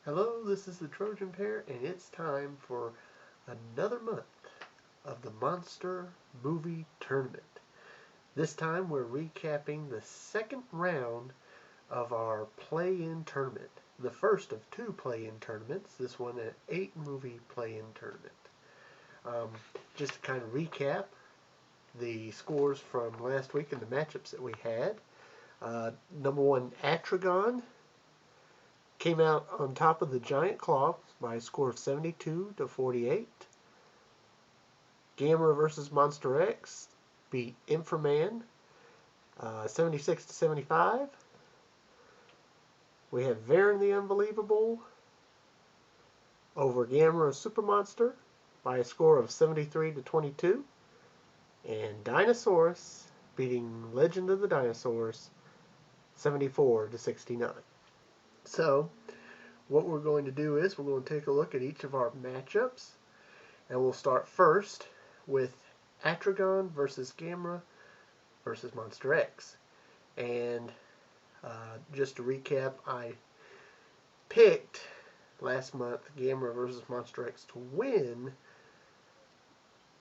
Hello, this is the Trojan Pair, and it's time for another month of the Monster Movie Tournament. This time we're recapping the second round of our play-in tournament. The first of two play-in tournaments, this one an 8-movie play-in tournament. Just to kind of recap the scores from last week and the matchups that we had. Number one, Atragon came out on top of the Giant Claw by a score of 72-48. Gamera versus Monster X beat Inframan 76-75. We have Varan the Unbelievable over Gamera Super Monster by a score of 73-22. And Dinosaurus beating Legend of the Dinosaurs 74-69. So, what we're going to do is we're going to take a look at each of our matchups. And we'll start first with Atragon versus Gamera versus Monster X. And just to recap, I picked last month Gamera versus Monster X to win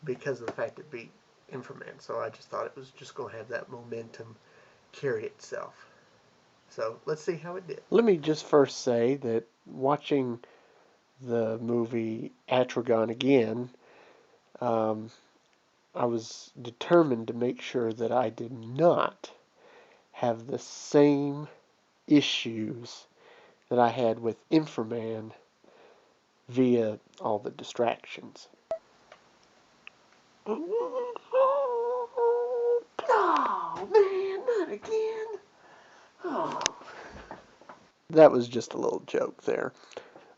because of the fact it beat Inframan. So I just thought it was just going to have that momentum carry itself. So let's see how it did. Let me just first say that watching the movie Atragon again, I was determined to make sure that I did not have the same issues that I had with Inframan via all the distractions. Oh, man, not again. Oh. That was just a little joke there.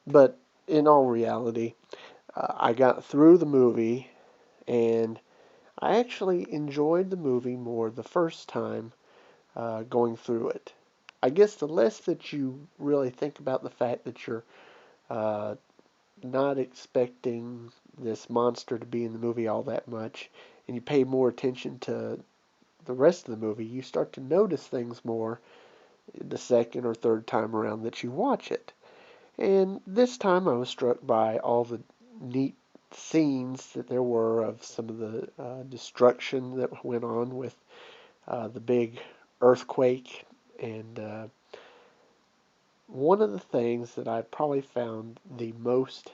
But in all reality, I got through the movie, and I actually enjoyed the movie more the first time going through it. I guess the less that you really think about the fact that you're not expecting this monster to be in the movie all that much, and you pay more attention to the rest of the movie, you start to notice things more the second or third time around that you watch it. And this time I was struck by all the neat scenes that there were of some of the destruction that went on with the big earthquake. And one of the things that I probably found the most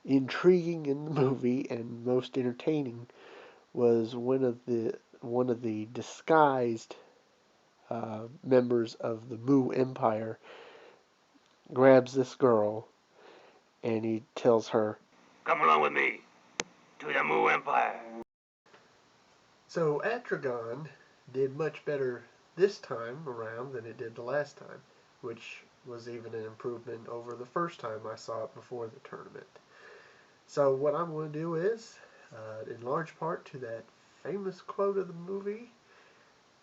intriguing in the movie and most entertaining was one of the disguised members of the Mu Empire grabs this girl and he tells her, "Come along with me to the Mu Empire." So Atragon did much better this time around than it did the last time, which was even an improvement over the first time I saw it before the tournament. So what I'm going to do is, in large part to that famous quote of the movie,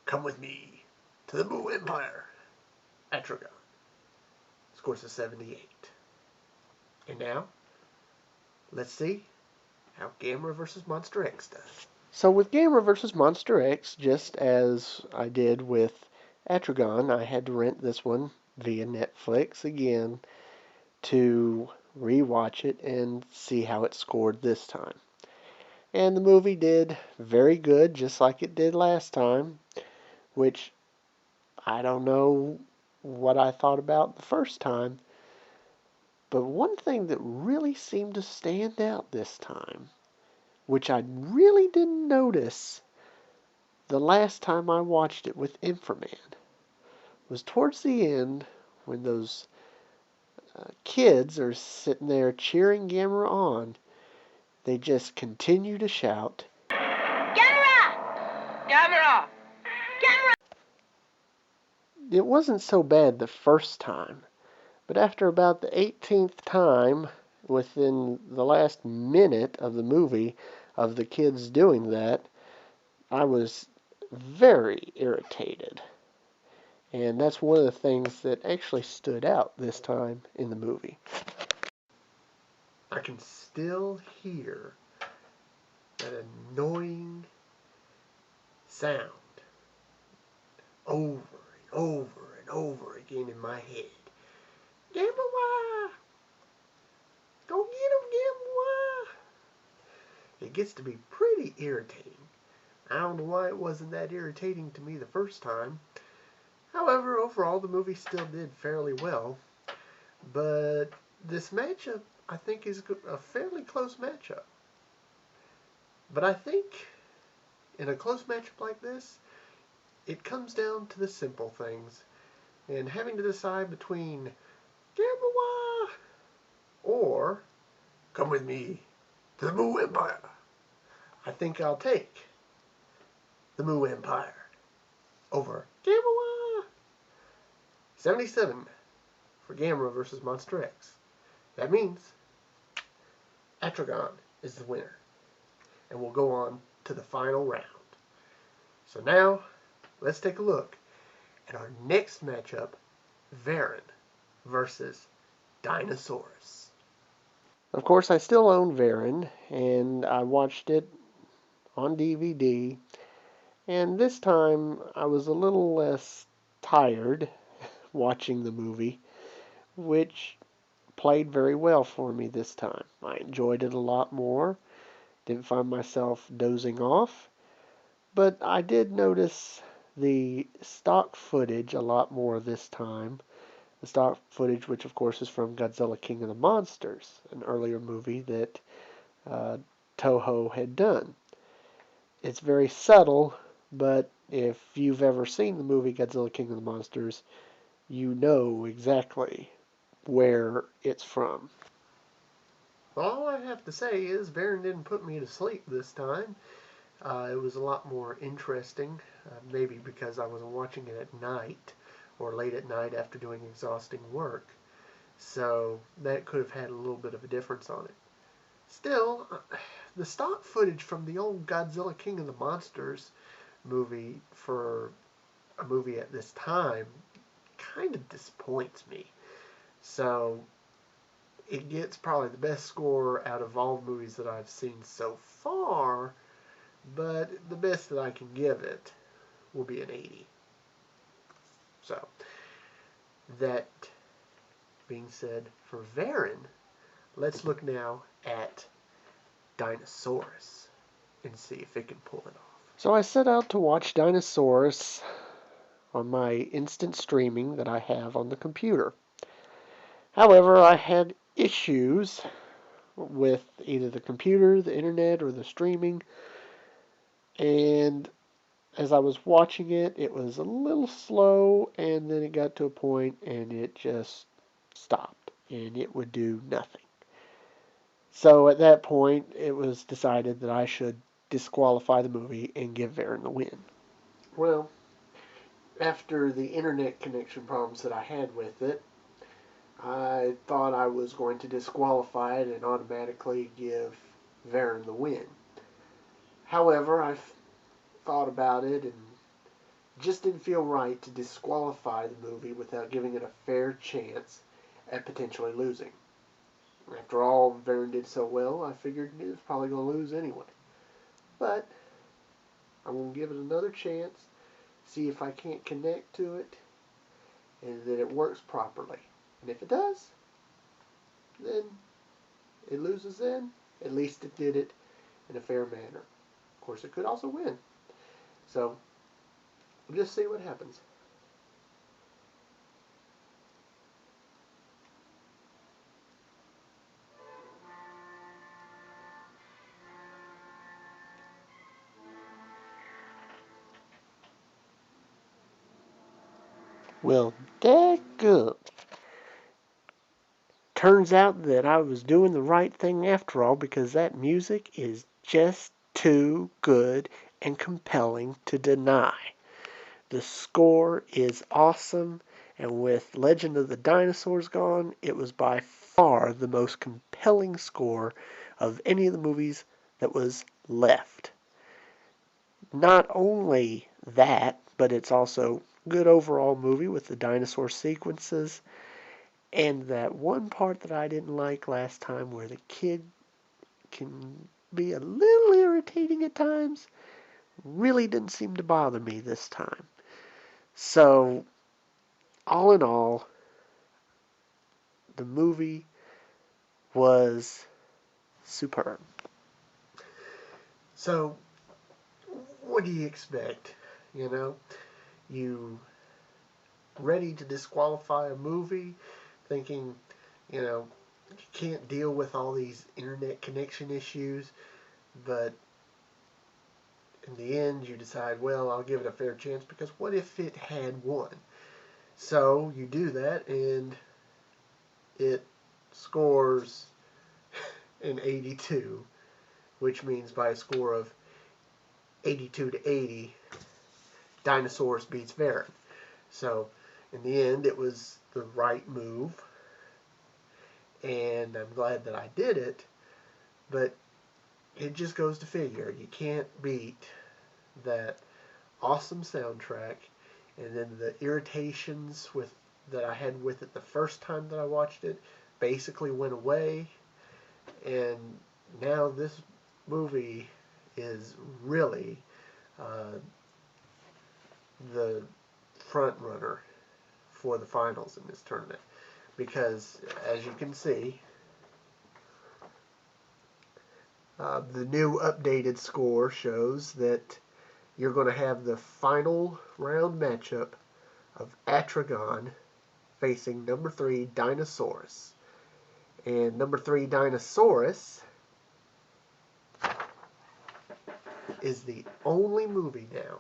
"Come with me to the Mu Empire." Atragon scores a 78. And now, let's see how Gamera versus Monster X does. So with Gamera vs. Monster X, just as I did with Atragon, I had to rent this one via Netflix again to rewatch it and see how it scored this time. And the movie did very good, just like it did last time, which I don't know what I thought about the first time. But one thing that really seemed to stand out this time, which I really didn't notice the last time I watched it with Inframan, was towards the end when those kids are sitting there cheering Gamera on. They just continue to shout, "Gamera! Gamera! Gamera!" It wasn't so bad the first time, but after about the 18th time, within the last minute of the movie, of the kids doing that, I was very irritated. And that's one of the things that actually stood out this time in the movie. I can still hear that annoying sound over and over and over again in my head. Gamera! gets to be pretty irritating. I don't know why it wasn't that irritating to me the first time. However, overall, the movie still did fairly well. But this matchup, I think, is a fairly close matchup. But I think in a close matchup like this, it comes down to the simple things. And having to decide between Gamera or come with me to the Moo Empire. I think I'll take the Moo Empire over Gamera. 77 for Gamera versus Monster X. That means Atragon is the winner. And we'll go on to the final round. So now, let's take a look at our next matchup, Varan versus Dinosaurus. Of course, I still own Varan, and I watched it on DVD. And this time, I was a little less tired watching the movie, which played very well for me this time. I enjoyed it a lot more. Didn't find myself dozing off. But I did notice the stock footage a lot more this time. The stock footage, which of course is from Godzilla King of the Monsters, an earlier movie that Toho had done. It's very subtle, but if you've ever seen the movie Godzilla King of the Monsters, you know exactly where it's from. All I have to say is Baron didn't put me to sleep this time. It was a lot more interesting, maybe because I wasn't watching it at night or late at night after doing exhausting work. So that could have had a little bit of a difference on it. Still, the stock footage from the old Godzilla King of the Monsters movie for a movie at this time kind of disappoints me. So it gets probably the best score out of all movies that I've seen so far, but the best that I can give it will be an 80. So, that being said, for Varan, let's look now at Dinosaurus and see if it can pull it off. So I set out to watch Dinosaurus on my instant streaming that I have on the computer. However, I had issues with either the computer, the internet, or the streaming, and as I was watching it, it was a little slow, and then it got to a point and it just stopped, and it would do nothing. So at that point, it was decided that I should disqualify the movie and give Varan the win. Well, after the internet connection problems that I had with it, I thought I was going to disqualify it and automatically give Varan the win. However, I thought about it and just didn't feel right to disqualify the movie without giving it a fair chance at potentially losing. After all, Varan did so well, I figured it was probably going to lose anyway. But I'm going to give it another chance, see if I can't connect to it, and that it works properly. And if it does, then it loses then. At least it did it in a fair manner. Of course, it could also win. So, we'll just see what happens. Well, dadgum. Turns out that I was doing the right thing after all, because that music is just too good and compelling to deny. The score is awesome, and with Legend of the Dinosaurs gone, it was by far the most compelling score of any of the movies that was left. Not only that, but it's also a good overall movie with the dinosaur sequences. And that one part that I didn't like last time where the kid can be a little irritating at times really didn't seem to bother me this time. So, all in all, the movie was superb. So, what do you expect? You know, you ready to disqualify a movie, thinking, you know, you can't deal with all these internet connection issues, but in the end you decide, well, I'll give it a fair chance because what if it had won? So you do that and it scores an 82, which means by a score of 82 to 80, Dinosaurus beats Varan. So in the end, it was the right move, and I'm glad that I did it, but it just goes to figure. You can't beat that awesome soundtrack, and then the irritations with that I had with it the first time that I watched it basically went away, and now this movie is really the front runner for the finals in this tournament, because as you can see, the new updated score shows that you're going to have the final round matchup of Atragon facing number 3 Dinosaurus. And number 3 Dinosaurus is the only movie now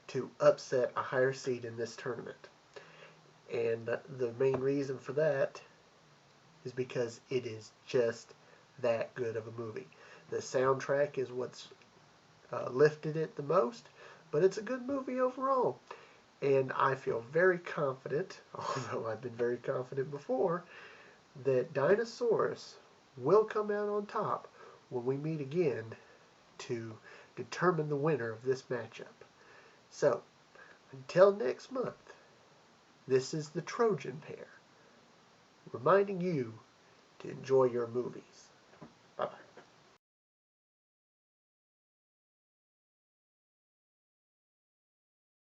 to upset a higher seed in this tournament. And the main reason for that is because it is just that good of a movie. The soundtrack is what's lifted it the most, but it's a good movie overall. And I feel very confident, although I've been very confident before, that Dinosaurus will come out on top when we meet again to determine the winner of this matchup. So, until next month, this is the Trojan Pair, reminding you to enjoy your movies. Bye-bye.